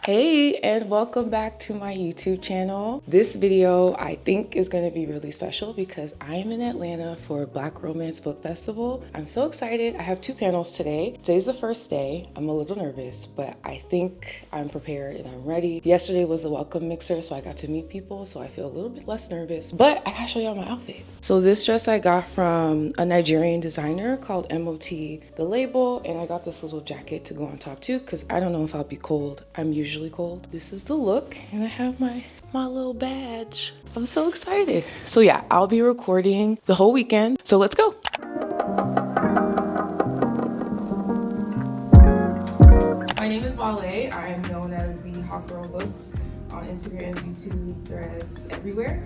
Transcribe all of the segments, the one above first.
Hey, and welcome back to my YouTube channel. This video I think is going to be really special because I am in Atlanta for Black Romance Book Festival. I'm so excited. I have two panels today. Today's the first day. I'm a little nervous, but I think I'm prepared and I'm ready. Yesterday was a welcome mixer, so I got to meet people, so I feel a little bit less nervous, but I gotta show y'all my outfit. So this dress I got from a Nigerian designer called MOT, the label, and I got this little jacket to go on top too because I don't know if I'll be cold. I'm usually cold. This is the look, and I have my little badge. I'm so excited. So yeah, I'll be recording the whole weekend. So let's go. My name is Wale. I am known as the Hot Girl Looks on Instagram, YouTube, Threads, everywhere.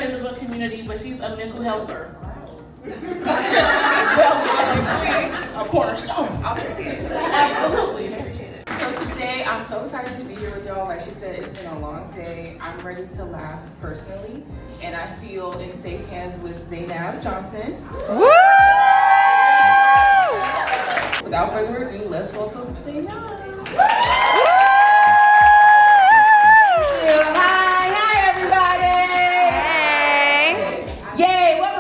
In the book community, but she's a mental helper. Well, a cornerstone. I'll take it. Absolutely. Appreciate it. So today, I'm so excited to be here with y'all. Like she said, it's been a long day. I'm ready to laugh personally, and I feel in safe hands with Zainab Johnson. Woo! Without further ado, let's welcome Zainab.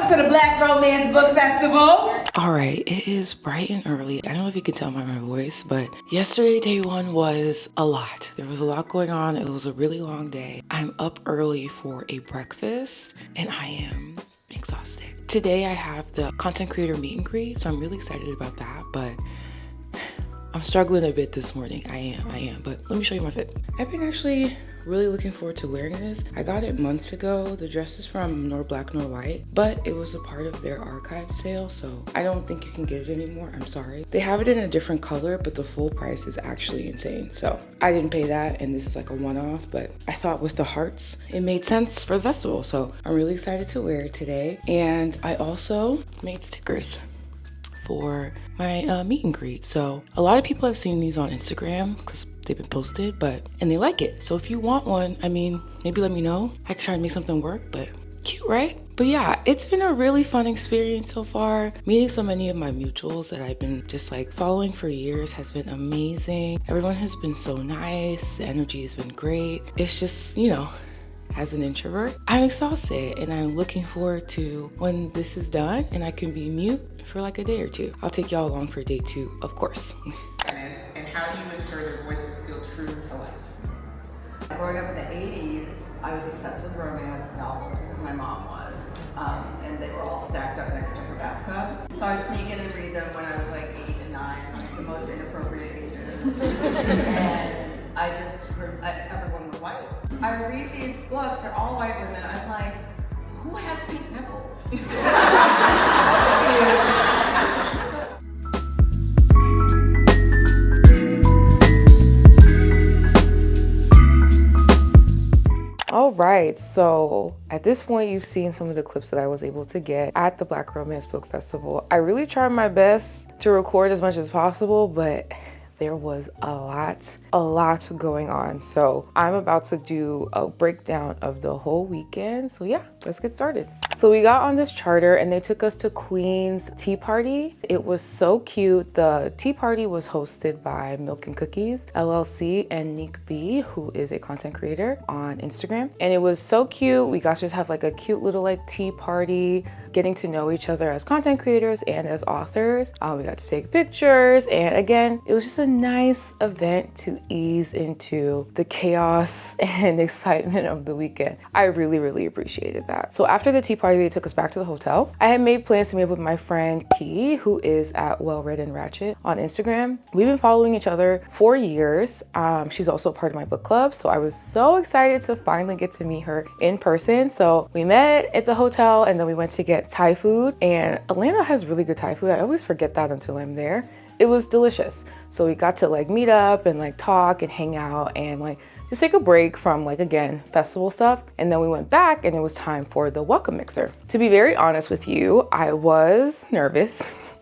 To the Black Romance Book Festival. All right, it is bright and early. I don't know if you can tell by my voice, but yesterday, day one was a lot. There was a lot going on. It was a really long day. I'm up early for a breakfast and I am exhausted. Today I have the content creator meet and greet, so I'm really excited about that, but I'm struggling a bit this morning. I am, but let me show you my fit. I've been actually really looking forward to wearing this. I got it months ago. The dress is from Nor Black Nor White, but it was a part of their archive sale, so I don't think you can get it anymore. I'm sorry. They have it in a different color, but the full price is actually insane. So I didn't pay that, and this is like a one-off, but I thought with the hearts, it made sense for the festival. So I'm really excited to wear it today. And I also made stickers for my meet and greet. So a lot of people have seen these on Instagram because they've been posted, and they like it. So if you want one, I mean, maybe let me know. I could try to make something work, but cute, right? But yeah, it's been a really fun experience so far. Meeting so many of my mutuals that I've been just like following for years has been amazing. Everyone has been so nice. The energy has been great. It's just, as an introvert, I'm exhausted and I'm looking forward to when this is done and I can be mute for like a day or two. I'll take y'all along for day two, of course. And how do you ensure their voices feel true to life? Growing up in the 80s, I was obsessed with romance novels because my mom was. And they were all stacked up next to her bathtub. So I would sneak in and read them when I was like 8 and 9, like the most inappropriate ages. And everyone was white. I read these books, they're all white women. I'm like, who has pink nipples? All right, so at this point, you've seen some of the clips that I was able to get at the Black Romance Book Festival. I really tried my best to record as much as possible, but there was a lot going on. So I'm about to do a breakdown of the whole weekend. So yeah, let's get started. So we got on this charter and they took us to Queen's Tea Party. It was so cute. The tea party was hosted by Milk and Cookies LLC and Nick B, who is a content creator on Instagram. And it was so cute. We got to just have like a cute little like tea party, getting to know each other as content creators and as authors. We got to take pictures. And again, it was just a nice event to ease into the chaos and excitement of the weekend. I really, really appreciated that. So after the tea party, they took us back to the hotel. I had made plans to meet up with my friend Key, who is at Well Read and Ratchet on Instagram. We've been following each other for years. She's also a part of my book club, so I was so excited to finally get to meet her in person. So we met at the hotel and then we went to get Thai food, and Atlanta has really good Thai food. I always forget that until I'm there. It was delicious. So we got to like meet up and like talk and hang out and like just take a break from like, again, festival stuff. And then we went back and it was time for the welcome mixer. To be very honest with you, I was nervous.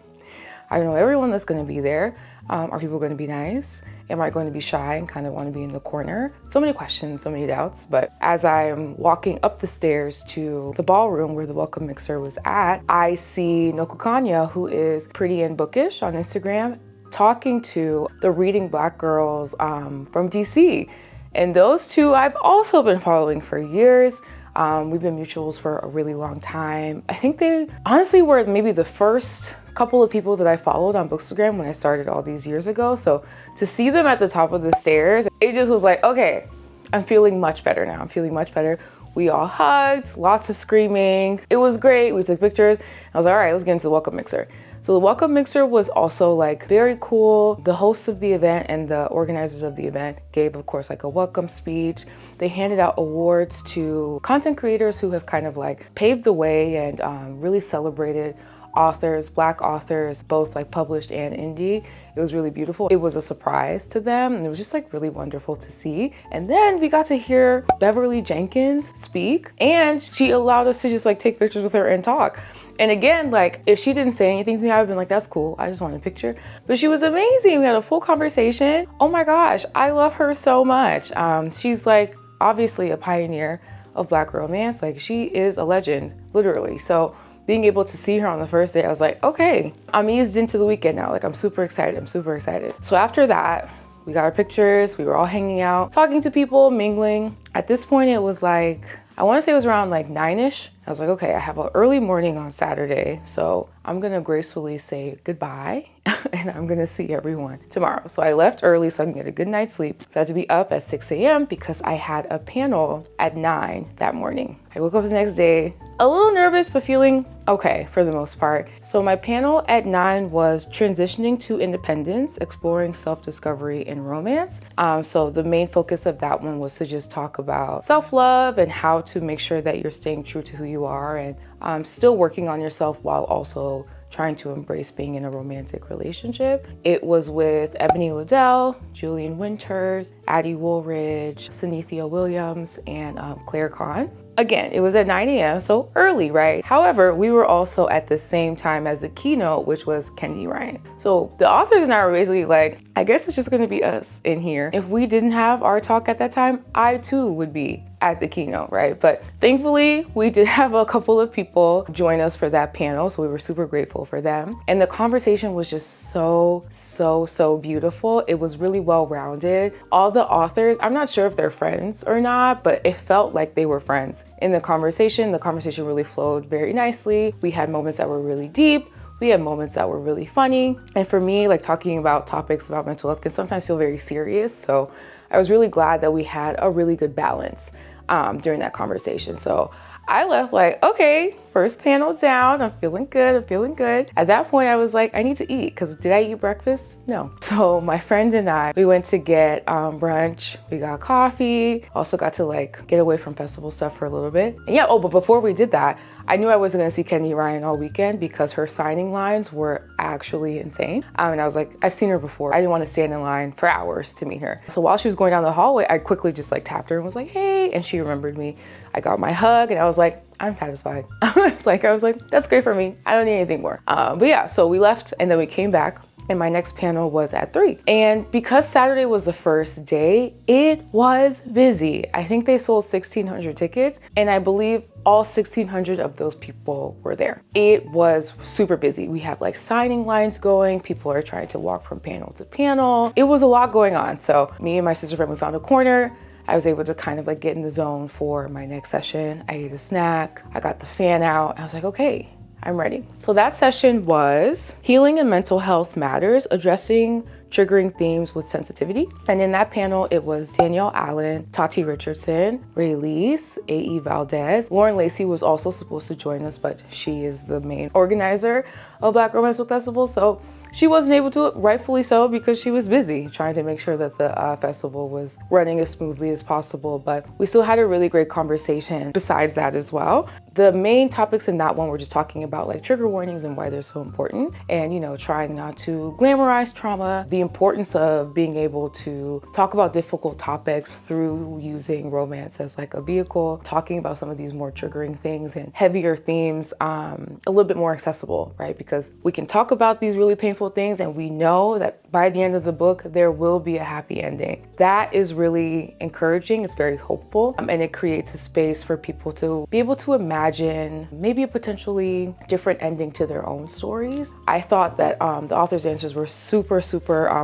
I know everyone that's gonna be there. Are people gonna be nice? Am I going to be shy and kind of want to be in the corner? So many questions, so many doubts. But as I'm walking up the stairs to the ballroom where the welcome mixer was at, I see Nokukanya, who is Pretty and Bookish on Instagram, talking to the Reading Black girls from DC. And those two I've also been following for years. We've been mutuals for a really long time. I think they honestly were maybe the first couple of people that I followed on Bookstagram when I started all these years ago. So to see them at the top of the stairs, it just was like, okay, I'm feeling much better now. I'm feeling much better. We all hugged, lots of screaming. It was great. We took pictures. I was like, all right, let's get into the welcome mixer. So the welcome mixer was also like very cool. The hosts of the event and the organizers of the event gave, of course, like a welcome speech. They handed out awards to content creators who have kind of like paved the way and really celebrated authors, Black authors, both like published and indie. It was really beautiful. It was a surprise to them and it was just like really wonderful to see. And then we got to hear Beverly Jenkins speak and she allowed us to just like take pictures with her and talk. And again, like if she didn't say anything to me, I would've been like, that's cool. I just want a picture. But she was amazing. We had a full conversation. Oh my gosh, I love her so much. She's like obviously a pioneer of Black romance. Like she is a legend, literally. So being able to see her on the first day, I was like, okay, I'm eased into the weekend now. Like I'm super excited, I'm super excited. So after that, we got our pictures, we were all hanging out, talking to people, mingling. At this point, it was like, I wanna say it was around like 9-ish. I was like, okay, I have an early morning on Saturday, so I'm gonna gracefully say goodbye and I'm gonna see everyone tomorrow. So I left early so I can get a good night's sleep. So I had to be up at 6 a.m. because I had a panel at 9 that morning. I woke up the next day, a little nervous, but feeling okay for the most part. So my panel at 9 was transitioning to independence, exploring self-discovery and romance. So the main focus of that one was to just talk about self-love and how to make sure that you're staying true to who you are and still working on yourself while also trying to embrace being in a romantic relationship. It was with Ebony Liddell, Julian Winters, Addie Woolridge, Sanithia Williams, and Claire Kahn. Again, it was at 9 a.m., so early, right? However, we were also at the same time as the keynote, which was Kendi Ryan. So the authors and I were basically like, I guess it's just gonna be us in here. If we didn't have our talk at that time, I too would be at the keynote, right? But thankfully, we did have a couple of people join us for that panel, so we were super grateful for them. And the conversation was just so beautiful. It was really well-rounded. All the authors, I'm not sure if they're friends or not, but it felt like they were friends in the conversation. The conversation really flowed very nicely. We had moments that were really deep. We had moments that were really funny. And for me, like talking about topics about mental health can sometimes feel very serious. So I was really glad that we had a really good balance during that conversation. So I left like, okay, first panel down, I'm feeling good, I'm feeling good. At that point, I was like, I need to eat, because did I eat breakfast? No. So my friend and I, we went to get brunch, we got coffee, also got to like get away from festival stuff for a little bit. And yeah, oh, but before we did that, I knew I wasn't gonna see Kendi Ryan all weekend because her signing lines were actually insane. And I was like, I've seen her before. I didn't want to stand in line for hours to meet her. So while she was going down the hallway, I quickly just like tapped her and was like, hey, and she remembered me. I got my hug and I was like, I'm satisfied. I was like, that's great for me. I don't need anything more. But yeah, so we left and then we came back. And my next panel was at 3. And because Saturday was the first day, it was busy. I think they sold 1,600 tickets, and I believe all 1,600 of those people were there. It was super busy. We have like signing lines going. People are trying to walk from panel to panel. It was a lot going on. So me and my sister friend, we found a corner. I was able to kind of like get in the zone for my next session. I ate a snack. I got the fan out. I was like, okay, I'm ready. So that session was Healing and Mental Health Matters, Addressing Triggering Themes with Sensitivity. And in that panel, it was Danielle Allen, Tati Richardson, Ray Lees, A.E. Valdez. Lauren Lacey was also supposed to join us, but she is the main organizer of Black Romance Book Festival. So she wasn't able to, rightfully so, because she was busy trying to make sure that the festival was running as smoothly as possible. But we still had a really great conversation besides that as well. The main topics in that one were just talking about like trigger warnings and why they're so important, and trying not to glamorize trauma, the importance of being able to talk about difficult topics through using romance as like a vehicle, talking about some of these more triggering things and heavier themes a little bit more accessible, right? Because we can talk about these really painful things and we know that by the end of the book there will be a happy ending. That is really encouraging. It's very hopeful, and it creates a space for people to be able to imagine maybe a potentially different ending to their own stories. I thought that the author's answers were super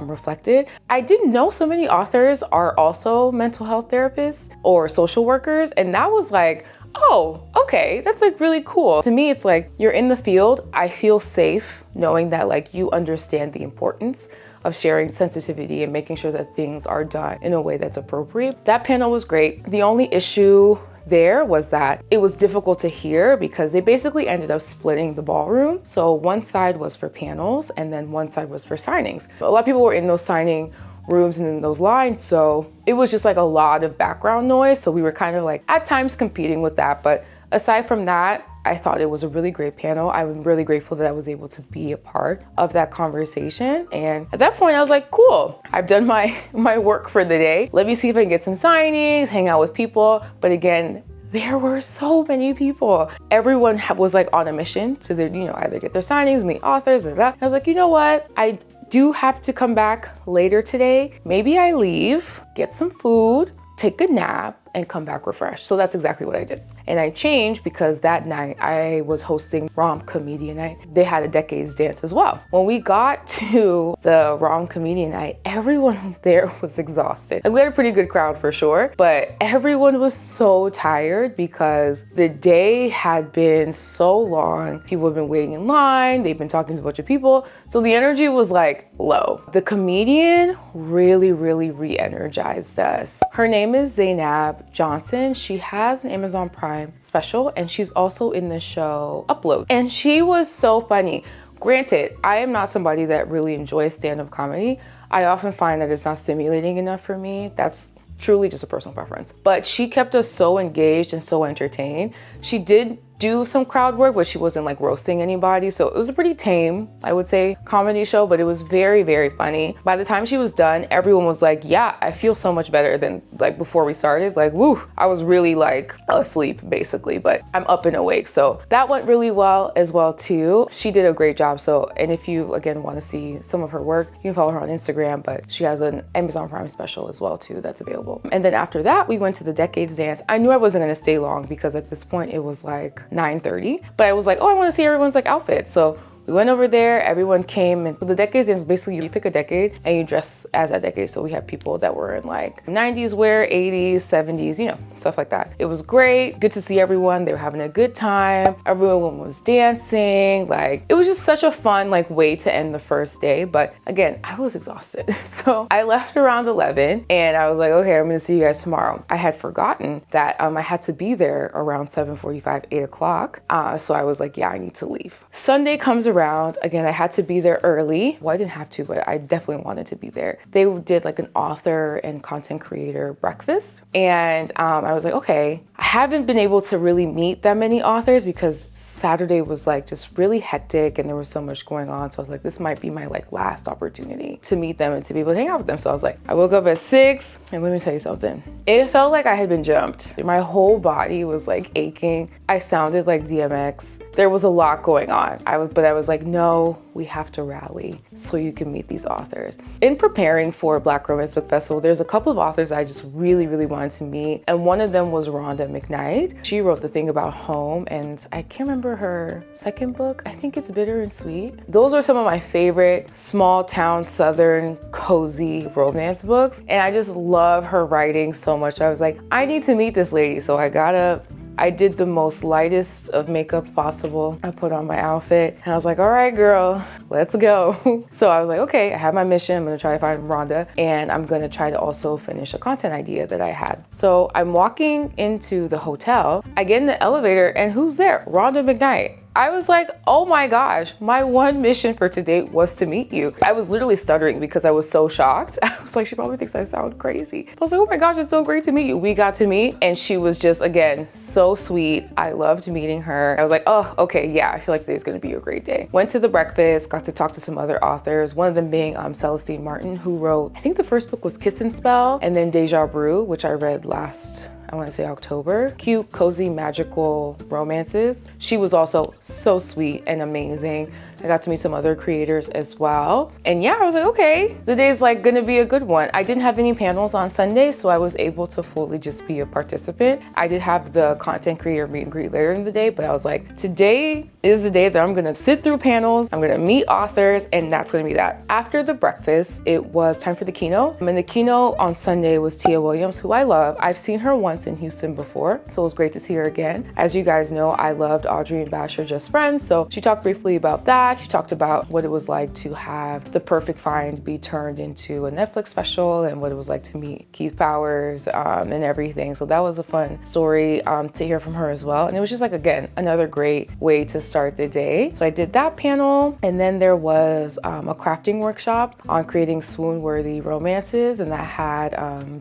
reflected. I didn't know so many authors are also mental health therapists or social workers, and that was like, oh, okay, that's like really cool. To me, it's like you're in the field. I feel safe knowing that like you understand the importance of sharing sensitivity and making sure that things are done in a way that's appropriate. That panel was great. The only issue there was that it was difficult to hear because they basically ended up splitting the ballroom. So one side was for panels and then one side was for signings. A lot of people were in those signing rooms and in those lines, so it was just like a lot of background noise. So we were kind of like at times competing with that. But aside from that, I thought it was a really great panel. I'm really grateful that I was able to be a part of that conversation. And at that point I was like, cool, I've done my work for the day. Let me see if I can get some signings, hang out with people. But again, there were so many people. Everyone was like on a mission to either get their signings, meet authors, or that. I was like, you know what? I do have to come back later today. Maybe I leave, get some food, take a nap, and come back refreshed. So that's exactly what I did. And I changed because that night I was hosting Rom Comedian Night. They had a Decades Dance as well. When we got to the Rom Comedian Night, everyone there was exhausted. Like, we had a pretty good crowd for sure, but everyone was so tired because the day had been so long. People have been waiting in line. They've been talking to a bunch of people. So the energy was like low. The comedian really re-energized us. Her name is Zainab Johnson. She has an Amazon Prime special, and she's also in the show Upload. And she was so funny. Granted, I am not somebody that really enjoys stand-up comedy. I often find that it's not stimulating enough for me. That's truly just a personal preference. But she kept us so engaged and so entertained. She did do some crowd work, but she wasn't like roasting anybody. So it was a pretty tame, I would say, comedy show, but it was very funny. By the time she was done, everyone was like, yeah, I feel so much better than like before we started. Like, woo, I was really like asleep basically, but I'm up and awake. So that went really well as well too. She did a great job. So, and if you again want to see some of her work, you can follow her on Instagram, but she has an Amazon Prime special as well too that's available. And then after that, we went to the Decades Dance. I knew I wasn't gonna stay long because at this point it was like 9:30, but I was like, oh, I want to see everyone's like outfits. So we went over there, everyone came, and so the Decades Dance, basically you pick a decade and you dress as that decade. So we had people that were in like 90s wear, 80s, 70s, stuff like that. It was great, good to see everyone. They were having a good time. Everyone was dancing. Like, it was just such a fun like way to end the first day. But again, I was exhausted. So I left around 11 and I was like, okay, I'm gonna see you guys tomorrow. I had forgotten that I had to be there around 7:45, 8 o'clock. So I was like, yeah, I need to leave. Sunday comes around. Again, I had to be there early. Well, I didn't have to, but I definitely wanted to be there. They did like an author and content creator breakfast. And I was like, okay, I haven't been able to really meet that many authors because Saturday was like just really hectic and there was so much going on. So I was like, this might be my like last opportunity to meet them and to be able to hang out with them. So I was like, I woke up at 6, and let me tell you something. It felt like I had been jumped. My whole body was like aching. I sounded like DMX. There was a lot going on. But I was like, no, we have to rally so you can meet these authors. In preparing for Black Romance Book Festival, there's a couple of authors I just really wanted to meet. And one of them was Rhonda McKnight. She wrote the thing about home, and I can't remember her second book. I think it's Bitter and Sweet. Those are some of my favorite small town, southern, cozy romance books. And I just love her writing so much. I was like, I need to meet this lady. So I got up, I did the most lightest of makeup possible. I put on my outfit and I was like, all right, girl, let's go. So I was like, okay, I have my mission. I'm gonna try to find Rhonda and I'm gonna try to also finish a content idea that I had. So I'm walking into the hotel. I get in the elevator and who's there? Rhonda McKnight. I was like, oh my gosh, my one mission for today was to meet you. I was literally stuttering because I was so shocked. I was like, she probably thinks I sound crazy. I was like, oh my gosh, it's so great to meet you. We got to meet and she was just, again, so sweet. I loved meeting her. I was like, oh, okay, yeah, I feel like today's gonna be a great day. Went to the breakfast, got to talk to some other authors, one of them being Celestine Martin, who wrote, I think the first book was Kiss and Spell, and then Deja Brew, which I read I want to say October. Cute, cozy, magical romances. She was also so sweet and amazing. I got to meet some other creators as well. And yeah, I was like, okay, the day's like gonna be a good one. I didn't have any panels on Sunday, so I was able to fully just be a participant. I did have the content creator meet and greet later in the day, but I was like, today is the day that I'm gonna sit through panels, I'm gonna meet authors, and that's gonna be that. After the breakfast, it was time for the keynote. And the keynote on Sunday was Tia Williams, who I love. I've seen her once in Houston before, so it was great to see her again. As you guys know, I loved Audrey and Basher Just Friends, so she talked briefly about that. She talked about what it was like to have The Perfect Find be turned into a Netflix special and what it was like to meet Keith Powers and everything. So that was a fun story to hear from her as well. And it was just like, again, another great way to start the day. So I did that panel, and then there was a crafting workshop on creating swoon-worthy romances, and that had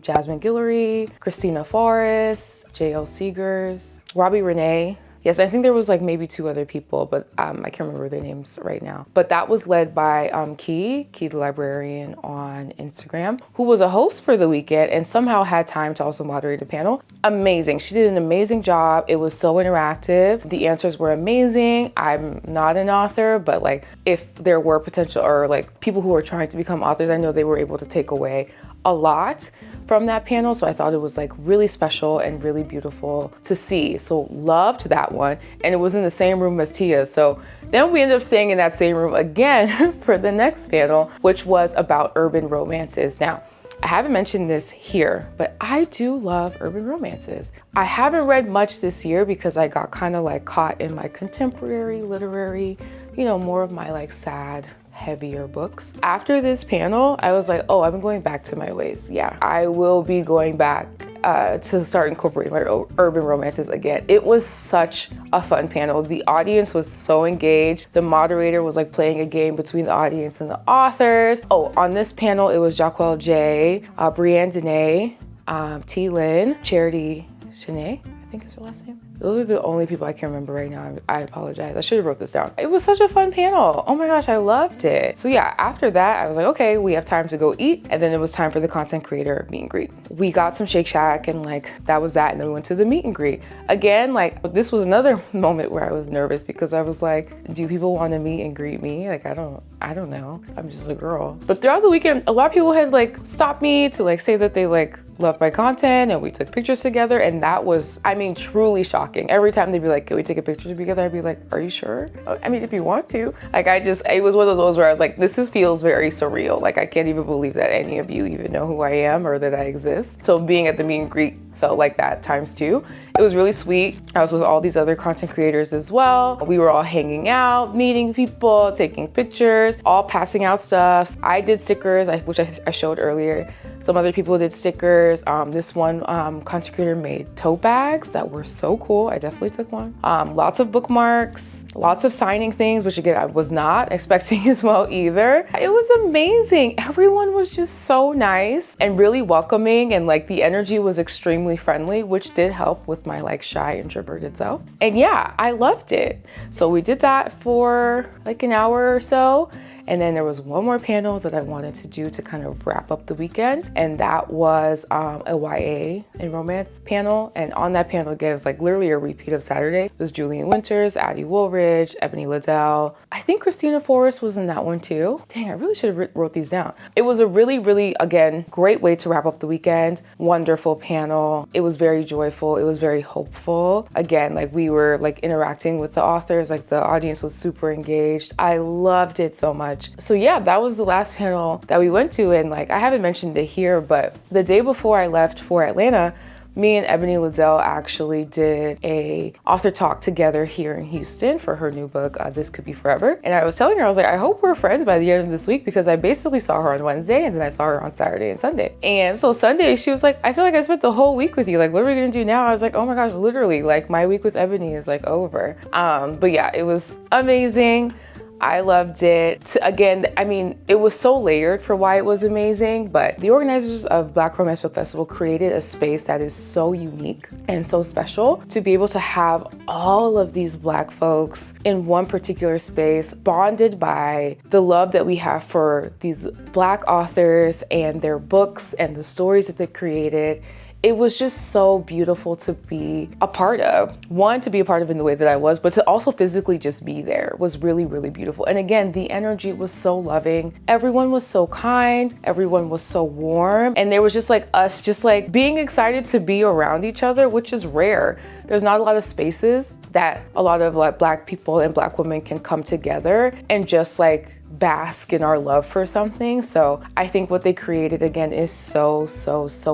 Jasmine Guillory, Christina Forrest, JL Seegers, Robbie Renee. Yes, I think there was like maybe 2 other people, but I can't remember their names right now. But that was led by Key the librarian on Instagram, who was a host for the weekend and somehow had time to also moderate a panel. Amazing. She did an amazing job. It was so interactive. The answers were amazing. I'm not an author, but like if there were potential or like people who are trying to become authors, I know they were able to take away a lot from that panel. So I thought it was like really special and really beautiful to see. So loved that one. And it was in the same room as Tia. So then we ended up staying in that same room again for the next panel, which was about urban romances. Now, I haven't mentioned this here, but I do love urban romances. I haven't read much this year because I got kind of like caught in my contemporary literary, you know, more of my like sad, heavier books. After this panel, I was like, oh, I'm going back to my ways. Yeah, I will be going back to start incorporating my urban romances again. It was such a fun panel. The audience was so engaged. The moderator was like playing a game between the audience and the authors. Oh, on this panel, it was Jacquel J, Brianne Dene, T. Lynn, Charity Shanae, I think is her last name. Those are the only people I can remember right now. I apologize. I should have wrote this down. It was such a fun panel. Oh my gosh, I loved it. So yeah, after that, I was like, okay, we have time to go eat. And then it was time for the content creator meet and greet. We got some Shake Shack and like, that was that. And then we went to the meet and greet. Again, like this was another moment where I was nervous because I was like, do people want to meet and greet me? Like, I don't know. I'm just a girl. But throughout the weekend, a lot of people had like stopped me to like say that they like loved my content and we took pictures together. And that was, I mean, truly shocking. Every time they'd be like, can we take a picture together? I'd be like, are you sure? I mean, if you want to. Like, it was one of those ones where I was like, this feels very surreal. Like, I can't even believe that any of you even know who I am or that I exist. So being at the meet and greet felt like that times 2. It was really sweet. I was with all these other content creators as well. We were all hanging out, meeting people, taking pictures, all passing out stuff. I did stickers, which I showed earlier. Some other people did stickers. This one content creator made tote bags that were so cool. I definitely took one. Lots of bookmarks, lots of signing things, which again, I was not expecting as well either. It was amazing. Everyone was just so nice and really welcoming, and like the energy was extremely friendly, which did help with my like shy introverted self. And yeah, I loved it. So we did that for like an hour or so. And then there was one more panel that I wanted to do to kind of wrap up the weekend. And that was a YA and romance panel. And on that panel, again, it was like literally a repeat of Saturday. It was Julian Winters, Addie Woolridge, Ebony Liddell. I think Christina Forrest was in that one too. Dang, I really should have wrote these down. It was a really, really, again, great way to wrap up the weekend. Wonderful panel. It was very joyful. It was very hopeful. Again, like we were like interacting with the authors, like the audience was super engaged. I loved it so much. So yeah, that was the last panel that we went to. And like, I haven't mentioned it here, but the day before I left for Atlanta, Me and Ebony Liddell actually did a author talk together here in Houston for her new book, This Could Be Forever. And I was telling her, I was like, I hope we're friends by the end of this week, because I basically saw her on Wednesday and then I saw her on Saturday and Sunday. And so Sunday, she was like, I feel like I spent the whole week with you. Like, what are we gonna do now? I was like, oh my gosh, literally, like my week with Ebony is like over. But yeah, it was amazing. I loved it. Again, I mean, it was so layered for why it was amazing, but the organizers of Black Romance Book Festival created a space that is so unique and so special to be able to have all of these Black folks in one particular space, bonded by the love that we have for these Black authors and their books and the stories that they created. It was just so beautiful to be a part of. One, to be a part of in the way that I was, but to also physically just be there was really, really beautiful. And again, the energy was so loving. Everyone was so kind. Everyone was so warm. And there was just like us just like being excited to be around each other, which is rare. There's not a lot of spaces that a lot of like Black people and Black women can come together and just like bask in our love for something. So I think what they created again is so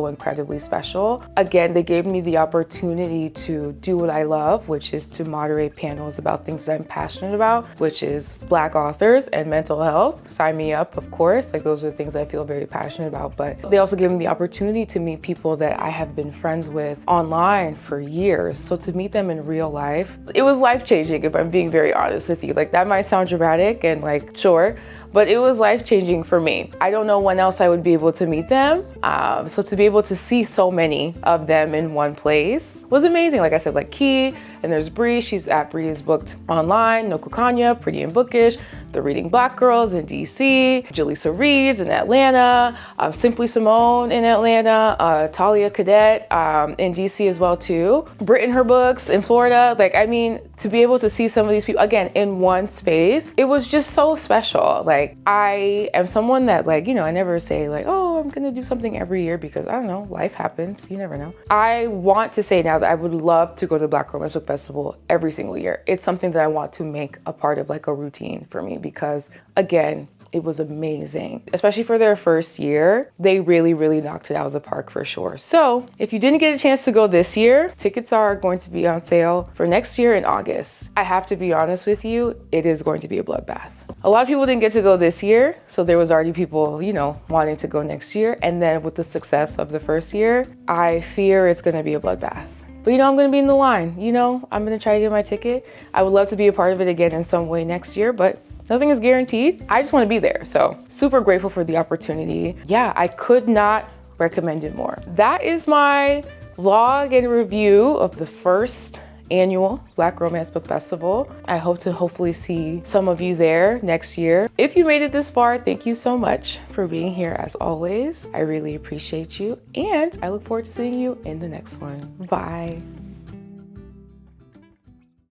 incredibly special. Again, they gave me the opportunity to do what I love, which is to moderate panels about things that I'm passionate about, which is Black authors and mental health. Sign me up, of course. Like, those are the things I feel very passionate about. But they also gave me the opportunity to meet people that I have been friends with online for years. So to meet them in real life, it was life-changing, if I'm being very honest with you. Like, that might sound dramatic and like, sure, but it was life-changing for me. I don't know when else I would be able to meet them. So to be able to see so many of them in one place was amazing. Like I said, like Key, and there's Bree. She's at Bree's Booked Online, No Kukanya, Pretty and Bookish, The Reading Black Girls in DC, Jaleesa Reeves in Atlanta, Simply Simone in Atlanta, Talia Cadet in DC as well too. Brit in her books in Florida. Like, I mean, to be able to see some of these people again in one space, it was just so special. Like, I am someone that, like, you know, I never say like, oh, I'm gonna do something every year, because I don't know, life happens, you never know. I want to say now that I would love to go to the Black Romance Book Festival every single year. It's something that I want to make a part of, like a routine for me, because again, it was amazing. Especially for their first year, they really knocked it out of the park for sure. So if you didn't get a chance to go this year, tickets are going to be on sale for next year in August. I have to be honest with you, it is going to be a bloodbath. A lot of people didn't get to go this year, so there was already people, you know, wanting to go next year. And then with the success of the first year, I fear it's gonna be a bloodbath. But you know, I'm gonna be in the line. You know, I'm gonna try to get my ticket. I would love to be a part of it again in some way next year, but nothing is guaranteed. I just wanna be there. So super grateful for the opportunity. Yeah, I could not recommend it more. That is my vlog and review of the first annual Black Romance Book Festival. I hope to hopefully see some of you there next year. If you made it this far, thank you so much for being here as always. I really appreciate you, and I look forward to seeing you in the next one. Bye.